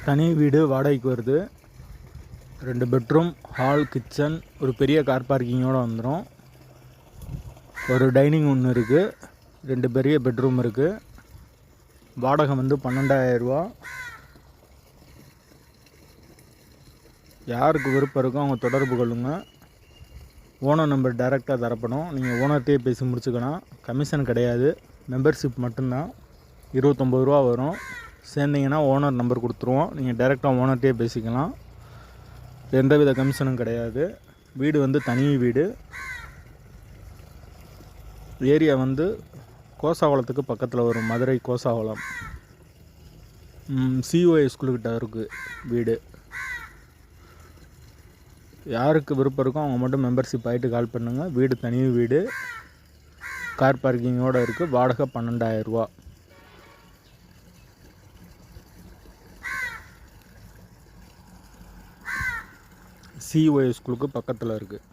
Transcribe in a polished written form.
தனி வீடு வாடகைக்கு வருது. 2 பெட்ரூம், ஹால், கிச்சன், ஒரு பெரிய கார் பார்க்கிங்கோடு வந்துடும். ஒரு டைனிங் ஒன்று இருக்குது. 2 பெரிய பெட்ரூம் இருக்குது. வாடகை வந்து 12,000 ரூபா. யாருக்கு விருப்பம் இருக்கோ அவங்க தொடர்பு கொள்ளுங்கள். ஓனர் நம்பர் டைரெக்டாக தரப்படும். நீங்கள் ஓனர்கிட்டே பேசி முடிச்சுக்கலாம். கமிஷன் கிடையாது, மெம்பர்ஷிப் மட்டும்தான். 29 ரூபா வரும். சேர்ந்தீங்கன்னா ஓனர் நம்பர் கொடுத்துருவோம். நீங்கள் டைரெக்டாக ஓனர்கிட்டே பேசிக்கலாம். எந்தவித கமிஷனும் கிடையாது. வீடு வந்து தனி வீடு. ஏரியா வந்து கோசாவளத்துக்கு பக்கத்தில் வரும். மதுரை கோசாவளம். சிஓஏ ஸ்கூலுக்கிட்ட இருக்குது வீடு. யாருக்கு விருப்பம் இருக்கோ அவங்க மட்டும் மெம்பர்ஷிப் ஆகிட்டு கால் பண்ணுங்கள். வீடு தனி வீடு, கார் பார்க்கிங்கோடு இருக்குது. வாடகை 12,000 ரூபா. சிஓஏ ஸ்கூலுக்கு பக்கத்தில் இருக்குது.